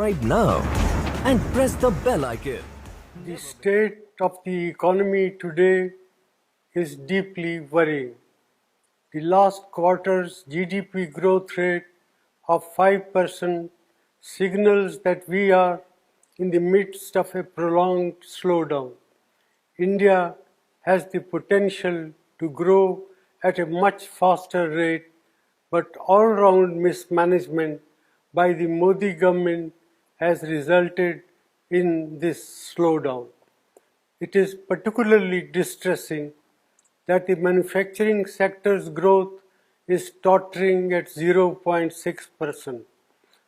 subscribe now and press the bell icon. The state of the economy today is deeply worrying. The last quarter's GDP growth rate of 5% signals that we are in the midst of a prolonged slowdown. India has the potential to grow at a much faster rate, but all-round mismanagement by the Modi government has resulted in this slowdown. It is particularly distressing that the manufacturing sector's growth is tottering at 0.6%.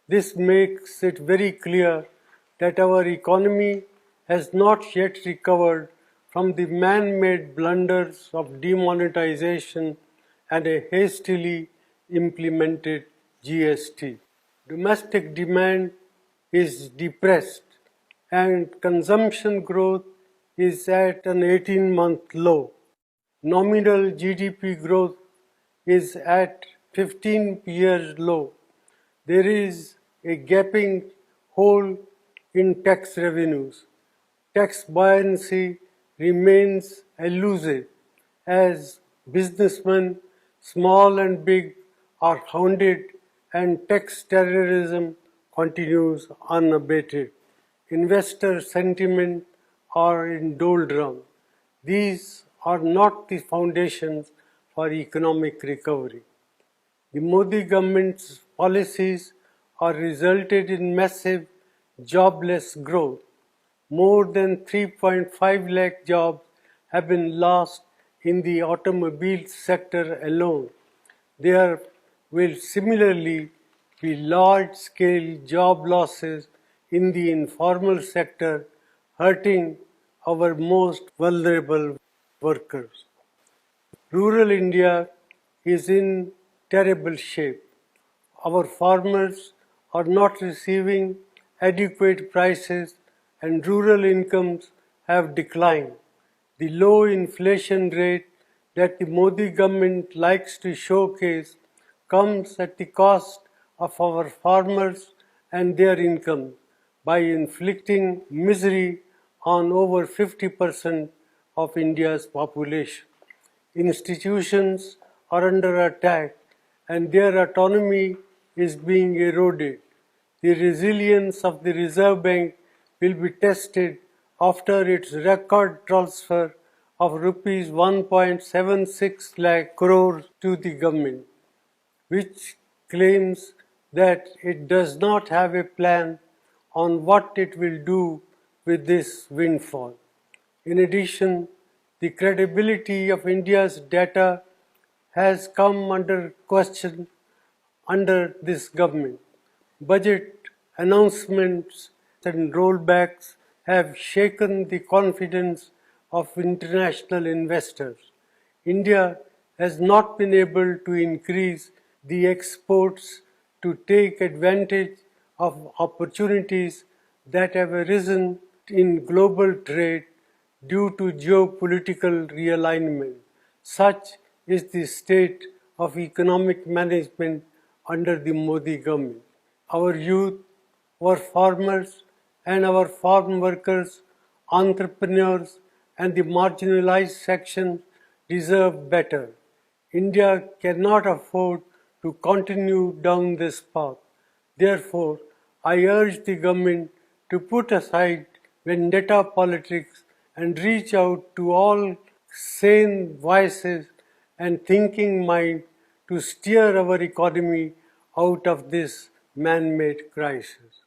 This makes it very clear that our economy has not yet recovered from the man-made blunders of demonetization and a hastily implemented GST. Domestic demand is depressed and consumption growth is at an 18-month low. Nominal GDP growth is at 15-year low. There is a gaping hole in tax revenues. Tax buoyancy remains elusive as businessmen, small and big, are hounded and tax terrorism continues unabated. Investor sentiment are in doldrum. These are not the foundations for economic recovery. The Modi government's policies are resulted in massive jobless growth. More than 3.5 lakh jobs have been lost in the automobile sector alone. There will similarly be large-scale job losses in the informal sector, hurting our most vulnerable workers. Rural India is in terrible shape. Our farmers are not receiving adequate prices and rural incomes have declined. The low inflation rate that the Modi government likes to showcase comes at the cost of our farmers and their income by inflicting misery on over 50% of India's population. Institutions are under attack and their autonomy is being eroded. The resilience of the Reserve Bank will be tested after its record transfer of rupees 1.76 lakh crore to the government, which claims that it does not have a plan on what it will do with this windfall. In addition, the credibility of India's data has come under question under this government. Budget announcements and rollbacks have shaken the confidence of international investors. India has not been able to increase the exports to take advantage of opportunities that have arisen in global trade due to geopolitical realignment. Such is the state of economic management under the Modi government. Our youth, our farmers and our farm workers, entrepreneurs and the marginalized sections deserve better. India cannot afford to continue down this path. Therefore, I urge the government to put aside vendetta politics and reach out to all sane voices and thinking mind to steer our economy out of this man-made crisis.